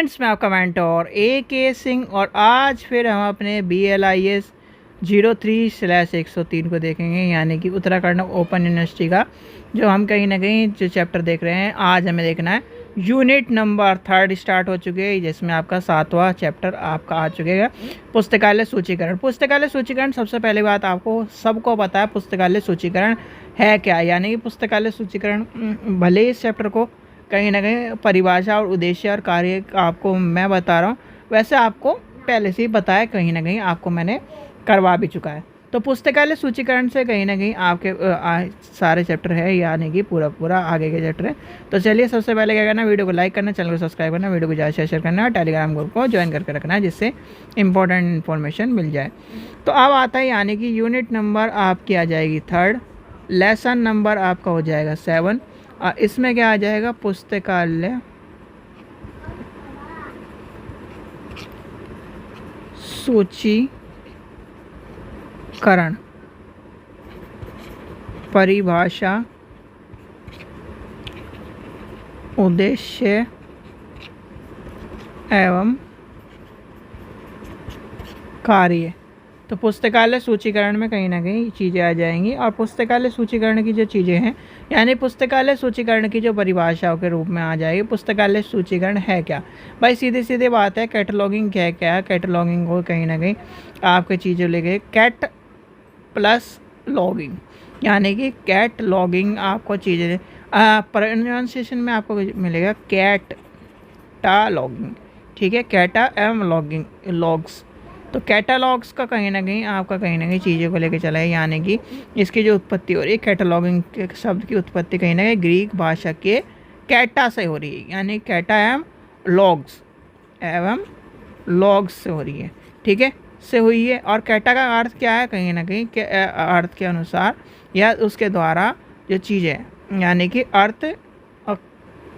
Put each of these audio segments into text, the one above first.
Friends, मैं आपका mentor AK Singh और आज फिर हम अपने BLIS 03/103 को देखेंगे, यानी कि उत्तराखंड ओपन यूनिवर्सिटी का जो हम कहीं ना कहीं जो चैप्टर देख रहे हैं। आज हमें देखना है यूनिट नंबर 3 स्टार्ट हो चुके हैं, जिसमें आपका 7वां चैप्टर आपका आ चुकेगा, पुस्तकालय सूचीकरण। पुस्तकालय सूचीकरण, सबसे पहली बात आपको सबको पता है पुस्तकालय सूचीकरण है क्या। यानी कि पुस्तकालय सूचीकरण, भले ही इस चैप्टर को कहीं ना कहीं परिभाषा और उद्देश्य और कार्य आपको मैं बता रहा हूँ, वैसे आपको पहले से ही बताया, कहीं ना कहीं आपको मैंने करवा भी चुका है। तो पुस्तकालय सूचीकरण से कहीं ना कहीं आपके सारे चैप्टर है, यानी कि पूरा आगे के चैप्टर है। तो चलिए, सबसे पहले क्या करना, वीडियो को लाइक करना, चैनल को सब्सक्राइब करना, वीडियो को ज़्यादा शेयर करना है, टेलीग्राम ग्रुप को ज्वाइन करके रखना है, जिससे इंपॉर्टेंट इन्फॉर्मेशन मिल जाए। तो अब आता है, यानी कि यूनिट नंबर आपकी आ जाएगी 3, लेसन नंबर आपका हो जाएगा 7। इसमें क्या आ जाएगा, पुस्तकालय सूचीकरण, परिभाषा, उद्देश्य एवं कार्य। तो पुस्तकालय सूचीकरण में कहीं ना कहीं चीज़ें आ जाएंगी, और पुस्तकालय सूचीकरण की जो चीज़ें हैं, यानी पुस्तकालय सूचीकरण की जो परिभाषाओं के रूप में आ जाएगी। पुस्तकालय सूचीकरण है क्या भाई, सीधी सीधी बात है। कैटलॉगिंग क्या है, कैटलॉगिंग को कहीं ना कहीं आपके चीज़ें लेके कैट प्लस लॉगिंग, यानी कि कैटलॉगिंग आपको चीज़ें प्रोनाउंसिएशन में आपको मिलेगा कैटालॉगिंग, ठीक है, कैटा एवं लॉगिंग लॉग्स। तो कैटालॉग्स का कहीं ना कहीं आपका कहीं ना कहीं चीज़ों को लेके चला है, यानी कि इसकी जो उत्पत्ति हो रही है, कैटालॉगिंग के शब्द की उत्पत्ति कहीं ना कहीं ग्रीक भाषा के कैटा से हो रही है, यानी कैटा एवं लॉग्स से हो रही है, ठीक है, से हुई है। और कैटा का अर्थ क्या है, कहीं ना कहीं के अर्थ के अनुसार या उसके द्वारा जो चीज़ें, यानी कि अर्थ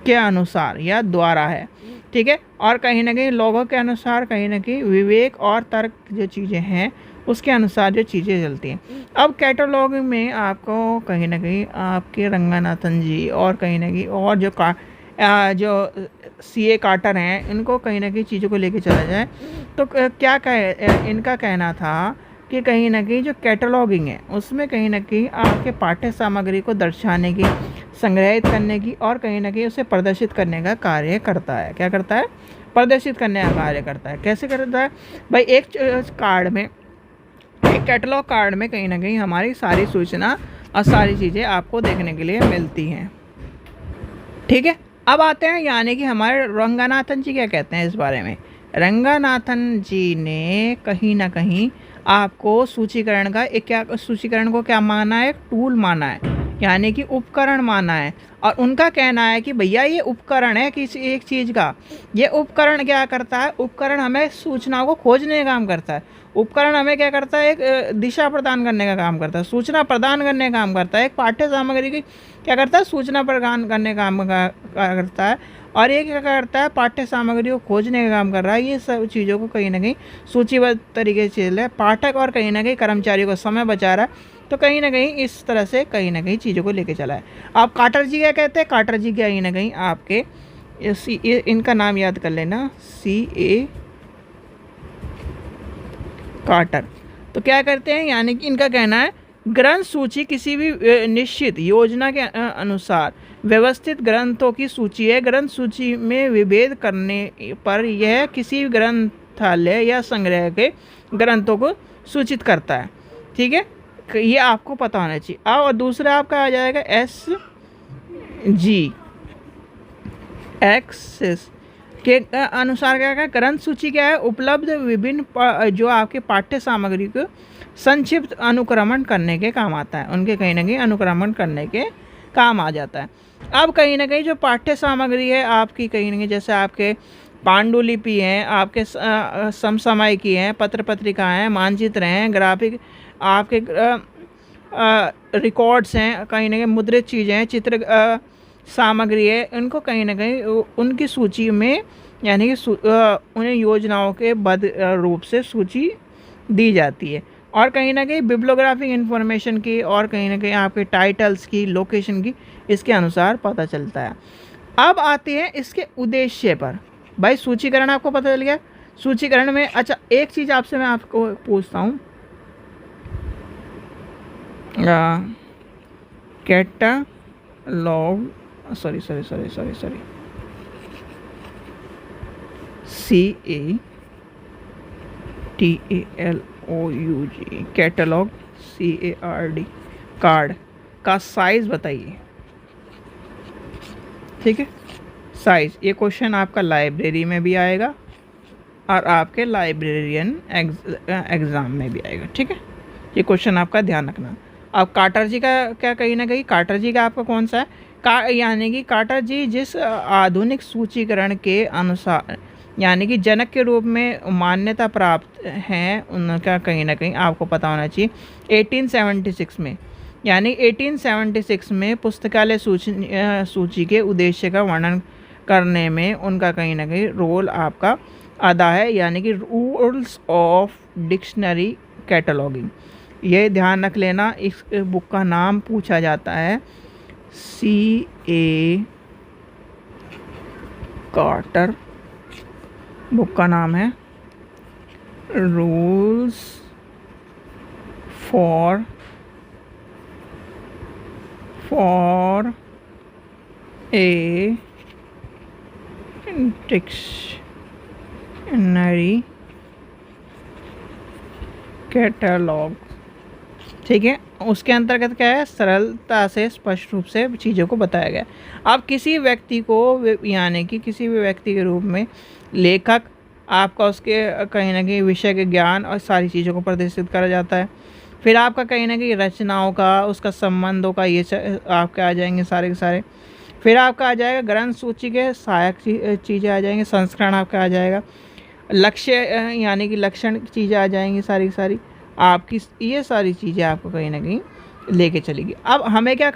के अनुसार या द्वारा है, ठीक है। और कहीं ना कहीं लोगों के अनुसार, कहीं ना कहीं विवेक और तर्क जो चीज़ें हैं उसके अनुसार जो चीज़ें चलती हैं। अब कैटलॉग में आपको कहीं ना कहीं आपके रंगनाथन जी और कहीं ना कहीं और जो CA कार्टर हैं, इनको कहीं ना कहीं चीज़ों को लेके चला जाए तो क्या इनका कहना था कि कहीं ना कहीं जो कैटलॉगिंग है उसमें कहीं ना कहीं आपके पाठ्य सामग्री को दर्शाने की, संग्रहित करने की और कहीं ना कहीं उसे प्रदर्शित करने का कार्य करता है। क्या करता है, प्रदर्शित करने का कार्य करता है। कैसे करता है भाई, एक कार्ड में, एक कैटलॉग कार्ड में कहीं ना कहीं हमारी सारी सूचना और सारी चीज़ें आपको देखने के लिए मिलती हैं, ठीक है। अब आते हैं, यानी कि हमारे रंगनाथन जी क्या कहते हैं इस बारे में। रंगनाथन जी ने कहीं ना कहीं आपको सूचीकरण का सूचीकरण को क्या माना है, एक टूल माना है, यानी कि उपकरण माना है। और उनका कहना है कि भैया ये उपकरण है किसी एक चीज़ का, ये उपकरण क्या करता है, उपकरण हमें सूचनाओं को खोजने का काम करता है। उपकरण हमें क्या करता है, एक दिशा प्रदान करने का काम करता है, सूचना प्रदान करने का काम करता है। एक पाठ्य सामग्री की क्या करता है, सूचना प्रदान करने का काम करता है, और ये क्या करता है, पाठ्य सामग्री को खोजने का काम कर रहा है। ये सब चीज़ों को कहीं ना कहीं सूचीबद्ध तरीके से चल रहा है। पाठक और कहीं ना कहीं कर्मचारियों को समय बचा रहा है। तो कहीं ना कहीं इस तरह से कहीं ना कहीं चीज़ों को लेके चला है। आप कार्टर जी क्या कहते हैं, कार्टर जी कहीं ना कहीं आपके इनका नाम याद कर लेना, CA कार्टर। तो क्या करते हैं, यानी कि इनका कहना है ग्रंथ सूची किसी भी निश्चित योजना के अनुसार व्यवस्थित ग्रंथों की सूची है। ग्रंथ सूची में विभेद करने पर यह किसी ग्रंथालय या संग्रह के ग्रंथों को सूचित करता है, ठीक है, ये आपको पता होना चाहिए। और दूसरा आपका आ जाएगा SG एक्सेस के अनुसार क्या है, ग्रंथ सूची क्या है, उपलब्ध विभिन्न जो आपके पाठ्य सामग्री को संक्षिप्त अनुक्रमण करने के काम आता है, उनके कहीं ना कहीं अनुक्रमण करने के काम आ जाता है। अब कहीं ना कहीं जो पाठ्य सामग्री है आपकी, कहीं ना कहीं जैसे आपके पांडुलिपि हैं, आपके समसामयिकी हैं, पत्र पत्रिकाएँ हैं, मानचित्र हैं, ग्राफिक आपके रिकॉर्ड्स हैं, कहीं ना कहीं मुद्रित चीज़ें हैं, चित्र सामग्री है, इनको कहीं ना कहीं उनकी सूची में, यानी कि उन्हें योजनाओं के बद्ध रूप से सूची दी जाती है। और कहीं ना कहीं बिब्लियोग्राफिक इन्फॉर्मेशन की और कहीं ना कहीं आपके टाइटल्स की, लोकेशन की, इसके अनुसार पता चलता है। अब आते हैं इसके उद्देश्य पर। भाई सूचीकरण आपको पता चल गया। सूचीकरण में अच्छा एक चीज़ आपसे मैं आपको पूछता हूँ, catalogue sorry sorry sorry sorry sorry CATALOUG catalogue CARD card का साइज बताइए। ठीक है, साइज, ये क्वेश्चन आपका लाइब्रेरी में भी आएगा और आपके लाइब्रेरियन एग्ज़ाम में भी आएगा। ठीक है, ये क्वेश्चन आपका ध्यान रखना। अब कार्टर जी का क्या, कहीं ना कहीं कार्टर जी का आपका कौन सा है, यानी कि कार्टर जी जिस आधुनिक सूचीकरण के अनुसार यानी कि जनक के रूप में मान्यता प्राप्त हैं, उनका कहीं ना कहीं आपको पता होना चाहिए 1876 में, यानी 1876 में पुस्तकालय सूची के उद्देश्य का वर्णन करने में उनका कहीं ना कहीं रोल आपका अदा है, यानी कि रूल्स ऑफ डिक्शनरी कैटलॉगिंग। ये ध्यान रख लेना, इस बुक का नाम पूछा जाता है CA कार्टर, बुक का नाम है rules for a dictionary catalogue. ठीक है, उसके अंतर्गत क्या है, सरलता से स्पष्ट रूप से चीज़ों को बताया गया। अब किसी व्यक्ति को यानी कि किसी भी व्यक्ति के रूप में लेखक आपका उसके कहीं ना कहीं विषय के ज्ञान और सारी चीज़ों को प्रदर्शित करा जाता है। फिर आपका कहीं ना कहीं रचनाओं का, उसका संबंधों का, ये आपके आ जाएंगे सारे के सारे। फिर आपका आ जाएगा ग्रंथ सूची के सहायक चीज़ें आ जाएंगी, संस्करण आपका आ जाएगा, लक्ष्य यानी कि लक्षण चीज़ें आ जाएंगी सारी की सारी आपकी, ये सारी चीज़ें आपको कहीं ना कहीं लेके चलेगी। अब हमें क्या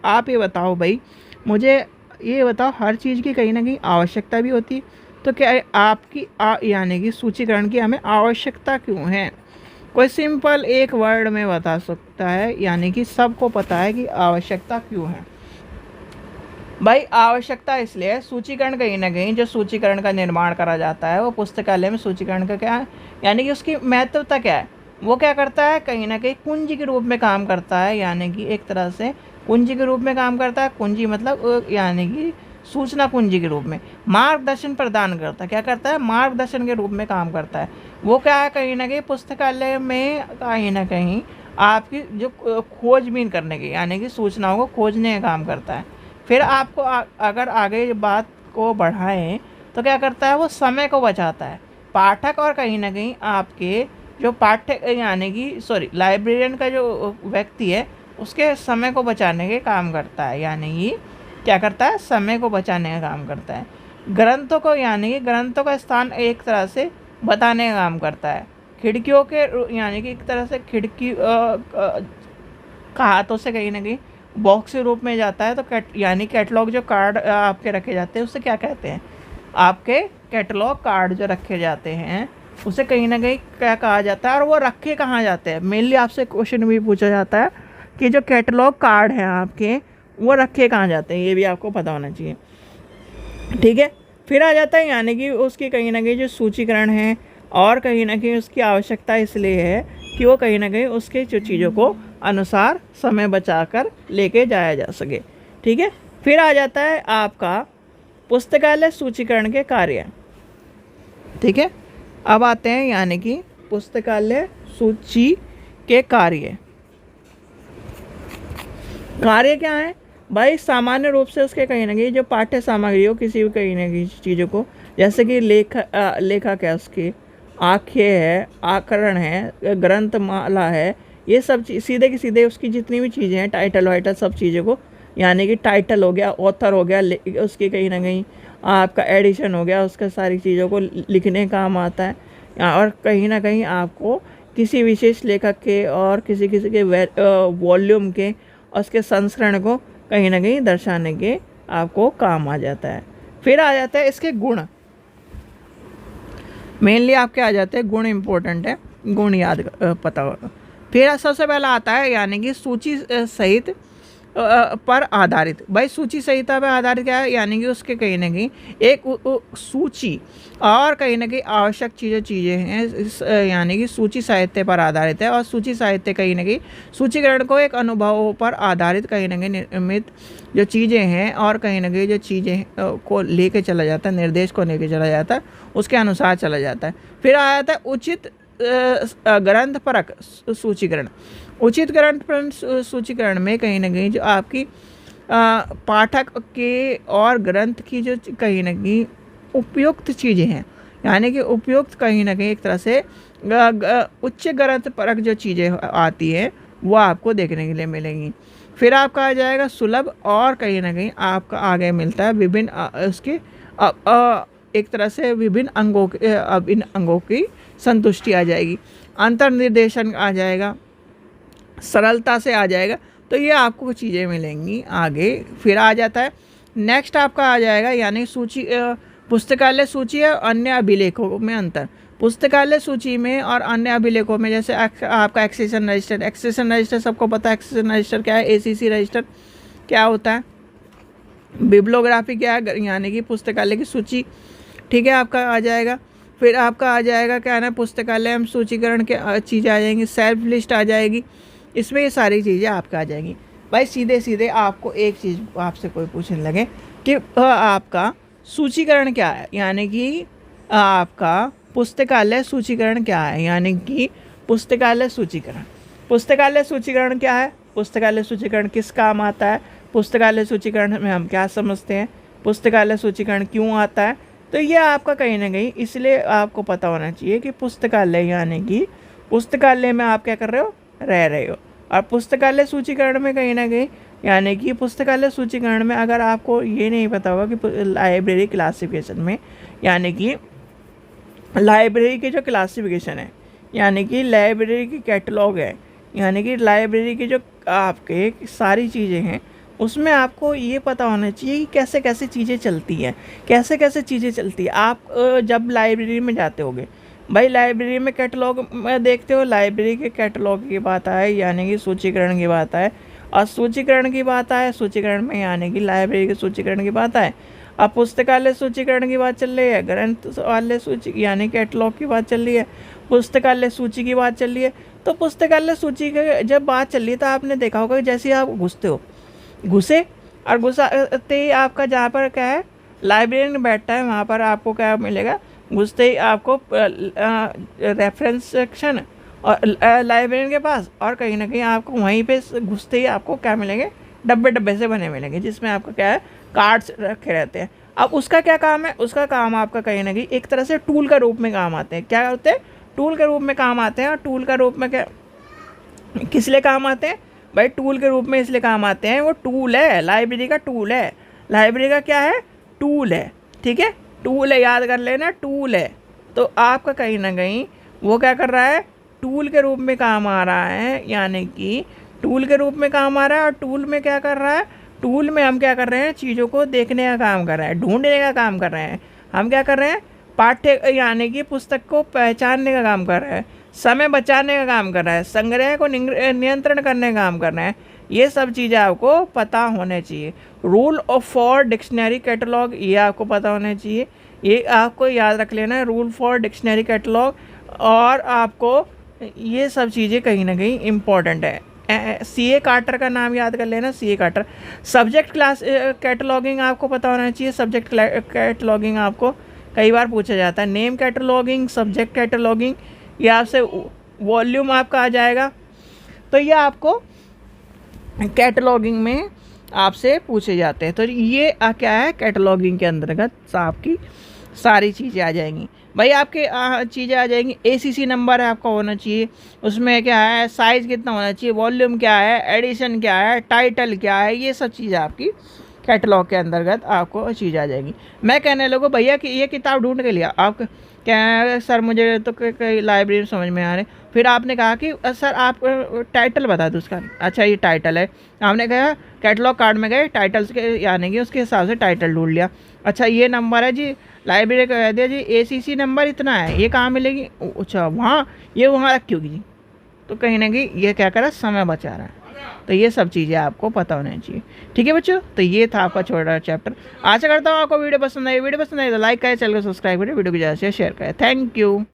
आप ये बताओ भाई, मुझे ये बताओ, हर चीज़ की कहीं ना कहीं आवश्यकता भी होती है, तो क्या आपकी यानी कि सूचीकरण की हमें आवश्यकता क्यों है? कोई सिंपल एक वर्ड में बता सकता है, यानी कि सबको पता है कि आवश्यकता क्यों है। भाई आवश्यकता इसलिए है, सूचीकरण कहीं ना कहीं जो सूचीकरण का निर्माण करा जाता है वो पुस्तकालय में सूचीकरण का क्या है, यानी कि उसकी महत्वता क्या है, वो क्या करता है, कहीं ना कहीं कुंजी के रूप में काम करता है, यानी कि एक तरह से कुंजी के रूप में काम करता है। कुंजी मतलब यानी कि सूचना कुंजी के रूप में मार्गदर्शन प्रदान करता है। क्या करता है, मार्गदर्शन के रूप में काम करता है। वो क्या है, कहीं ना कहीं पुस्तकालय में कहीं ना कहीं आपकी जो खोजबीन करने की यानी कि सूचनाओं को खोजने का काम करता है। फिर आपको अगर आगे बात को बढ़ाएं तो क्या करता है, वो समय को बचाता है। पाठक और कहीं ना कहीं आपके जो पाठक यानी कि लाइब्रेरियन का जो व्यक्ति है उसके समय को बचाने के काम करता है, यानी कि क्या करता है, समय को बचाने का काम करता है। ग्रंथों को यानी कि ग्रंथों का स्थान एक तरह से बताने का काम करता है। खिड़कियों के यानी कि एक तरह से खिड़की का हाथों से कहीं ना कहीं बॉक्स के रूप में जाता है, तो यानी कैटलॉग जो कार्ड आपके रखे जाते हैं उसे क्या कहते हैं, आपके कैटलॉग कार्ड जो रखे जाते हैं उसे कहीं ना कहीं क्या कहा जाता है, और वो रखे कहाँ जाते हैं। मेनली आपसे क्वेश्चन भी पूछा जाता है कि जो कैटलॉग कार्ड हैं आपके वो रखे कहाँ जाते हैं, ये भी आपको पता होना चाहिए। ठीक है, फिर आ जाता है यानी कि उसकी कहीं ना कहीं जो सूचीकरण है, और कहीं ना कहीं उसकी आवश्यकता इसलिए है कि वो कहीं ना कहीं उसके जो चीज़ों को अनुसार समय बचाकर लेके जाया जा सके। ठीक है, फिर आ जाता है आपका पुस्तकालय सूचीकरण के कार्य। ठीक है, अब आते हैं यानी कि पुस्तकालय सूची के कार्य। कार्य क्या है भाई, सामान्य रूप से उसके कहीं ना कहीं जो पाठ्य सामग्री हो, किसी भी कहीं ना कहीं चीज़ों को, जैसे कि लेखक है, उसकी आँखें है, आकरण है, ग्रंथमाला है, ये सब सीधे की सीधे उसकी जितनी भी चीज़ें हैं, टाइटल वाइटल सब चीज़ों को, यानी कि टाइटल हो गया, ऑथर हो गया, उसकी कहीं ना कहीं आपका एडिशन हो गया, उसका सारी चीज़ों को लिखने का काम आता है। और कहीं ना कहीं आपको किसी विशेष लेखक के और किसी किसी के वॉल्यूम के और उसके संस्करण को कहीं ना कहीं दर्शाने के आपको काम आ जाता है। फिर आ जाता है इसके गुण, मेनली आपके आ जाते हैं गुण, इम्पोर्टेंट है, गुण याद पता होगा। फिर सबसे पहला आता है यानी कि सूची सहित पर आधारित। भाई सूची संहिता पर आधारित क्या है, यानी कि उसके कहीं ना कहीं एक सूची और कहीं ना कहीं आवश्यक चीज़ें हैं, यानी कि सूची साहित्य पर आधारित है। और सूची साहित्य कहीं ना कहीं सूचीकरण को एक अनुभवों पर आधारित कहीं ना कहीं निर्मित जो चीज़ें हैं और कहीं ना कहीं जो चीज़ें को लेके चला जाता है, निर्देश को लेके चला जाता है, उसके अनुसार चला जाता है। फिर आ जाता है उचित ग्रंथपरक सूचीकरण। उचित ग्रंथपरक सूचीकरण में कहीं ना कहीं जो आपकी पाठक के और ग्रंथ की जो कहीं ना कहीं उपयुक्त चीज़ें हैं, यानी कि उपयुक्त कहीं ना कहीं एक तरह से उच्च ग्रंथपरक जो चीज़ें आती हैं वो आपको देखने के लिए मिलेंगी। फिर आपका आ जाएगा सुलभ, और कहीं ना कहीं आपका आगे मिलता है विभिन्न उसके एक तरह से विभिन्न अंगों इन अंगों की संतुष्टि आ जाएगी। अंतर्निर्देशन आ जाएगा, सरलता से आ जाएगा। तो ये आपको चीज़ें मिलेंगी आगे। फिर आ जाता है नेक्स्ट आपका आ जाएगा, यानी सूची पुस्तकालय सूची और अन्य अभिलेखों में अंतर। पुस्तकालय सूची में और अन्य अभिलेखों में जैसे आपका एक्सेशन रजिस्टर। एक्सेशन रजिस्टर सबको पता है, एक्सेशन रजिस्टर क्या है, एसीसी रजिस्टर क्या होता है, बिब्लियोग्राफी क्या है, यानी कि पुस्तकालय की सूची, ठीक है, आपका आ जाएगा। फिर आपका आ जाएगा क्या है ना, पुस्तकालय हम सूचीकरण के चीज़ें आ जाएंगी, सेल्फ लिस्ट आ जाएगी, इसमें ये सारी चीज़ें आपका आ जाएंगी। भाई सीधे सीधे आपको एक चीज़ आपसे कोई पूछने लगे कि आपका सूचीकरण क्या है, यानी कि आपका पुस्तकालय सूचीकरण क्या है, यानी कि पुस्तकालय सूचीकरण। पुस्तकालय सूचीकरण क्या है, पुस्तकालय सूचीकरण किस काम आता है, पुस्तकालय सूचीकरण में हम क्या समझते हैं, पुस्तकालय सूचीकरण क्यों आता है। तो ये आपका कहीं ना कहीं इसलिए आपको पता होना चाहिए कि पुस्तकालय यानी कि पुस्तकालय में आप क्या कर रहे हो, रह रहे हो। और पुस्तकालय सूचीकरण में कहीं ना कहीं यानी कि पुस्तकालय सूचीकरण में अगर आपको ये नहीं पता होगा कि लाइब्रेरी क्लासिफिकेशन में, यानी कि लाइब्रेरी की जो क्लासिफिकेशन है, यानी कि लाइब्रेरी की कैटलॉग है, यानी कि लाइब्रेरी की जो आपके सारी चीज़ें हैं उसमें आपको ये पता होना चाहिए कि कैसे कैसे चीज़ें चलती हैं, कैसे कैसे चीज़ें चलती है। आप जब लाइब्रेरी में जाते होगे भाई, लाइब्रेरी में कैटलॉग में देखते हो, लाइब्रेरी के कैटलॉग की बात आए यानी कि सूचीकरण की बात आए, और सूचीकरण की बात आए सूचीकरण में यानी कि लाइब्रेरी के सूचीकरण की बात आए। अब पुस्तकालय सूचीकरण की बात चल रही है, ग्रंथ वाले सूची यानी कैटलॉग की बात चल रही है, पुस्तकालय सूची की बात चल रही है। तो पुस्तकालय सूची की जब बात चल रही है तो आपने देखा होगा कि जैसे आप घुसे और घुसाते ही आपका जहाँ पर क्या है, लाइब्रेरियन बैठता है, वहाँ पर आपको क्या मिलेगा, घुसते ही आपको रेफरेंस सेक्शन और लाइब्रेरियन के पास, और कहीं ना कहीं आपको वहीं पे घुसते ही आपको क्या मिलेंगे, डब्बे से बने मिलेंगे जिसमें आपका क्या है, कार्ड्स रखे रहते हैं। अब उसका क्या काम है, उसका काम आपका कहीं ना कहीं एक तरह से टूल का रूप में काम आते हैं। क्या होते हैं, टूल के रूप में काम आते हैं। और टूल का रूप में क्या किस लिए काम आते हैं भाई, टूल के रूप में इसलिए काम आते हैं, वो टूल है, लाइब्रेरी का टूल है। लाइब्रेरी का क्या है, टूल है, ठीक है, टूल है, याद कर लेना, टूल है। तो आपका कहीं ना कहीं वो क्या कर रहा है, टूल के रूप में काम आ रहा है, यानी कि टूल के रूप में काम आ रहा है। और टूल में क्या कर रहा है, टूल में हम क्या कर रहे हैं, चीज़ों को देखने का काम कर रहे हैं, ढूंढने का काम कर रहे हैं। हम क्या कर रहे हैं, पाठ्य यानी कि पुस्तक को पहचानने का काम कर रहे हैं, समय बचाने का काम कर रहा है, संग्रह को नियंत्रण करने का काम कर रहे हैं। ये सब चीज़ें आपको पता होने चाहिए। Rule of for dictionary catalogue, ये आपको पता होना चाहिए, ये आपको याद रख लेना है, रूल फॉर डिक्शनरी कैटलॉग। और आपको ये सब चीज़ें कहीं ना कहीं इम्पॉर्टेंट है। सीए कार्टर का नाम याद कर लेना, C A Cutter. Subject class cataloguing आपको पता होना चाहिए, सब्जेक्ट कैटलॉगिंग आपको कई बार पूछा जाता है। नेम कैटलॉगिंग, सब्जेक्ट कैटलॉगिंग, ये आपसे वॉल्यूम आपका आ जाएगा। तो ये आपको कैटलॉगिंग में आपसे पूछे जाते हैं। तो ये क्या है, कैटलॉगिंग के अंतर्गत आपकी सारी चीज़ें आ जाएंगी। भाई आपके चीज़ें आ जाएंगी। एसीसी नंबर है आपका होना चाहिए, उसमें क्या है, साइज़ कितना होना चाहिए, वॉल्यूम क्या है, एडिशन क्या है, टाइटल क्या है, ये सब चीज़ें आपकी कैटलॉग के अंतर्गत आपको चीज़ आ जाएगी। मैं कहने लोगों भैया कि ये किताब ढूंढ के लिया, आप क्या सर मुझे तो कई लाइब्रेरी समझ में आ रहे। फिर आपने कहा कि सर आप टाइटल बता दो उसका। अच्छा ये टाइटल है, आपने कहा कैटलॉग कार्ड में गए, टाइटल्स के यानी कि उसके हिसाब से टाइटल ढूंढ लिया। अच्छा ये नंबर है जी, लाइब्रेरी का कह दिया जी एसीसी नंबर इतना है, ये कहाँ मिलेगी, अच्छा वहाँ, ये वहाँ रखी होगी जी। तो कहीं ना कहीं ये क्या कर रहा है, समय बचा रहा है। तो ये सब चीज़ें आपको पता होनी चाहिए। ठीक है बच्चों, तो ये था आपका छोटा चैप्टर। आशा करता हूँ आपको वीडियो पसंद आई। वीडियो पसंद आई तो लाइक करें, चैनल को सब्सक्राइब करें, वीडियो को ज़्यादा से शेयर करें। Thank you.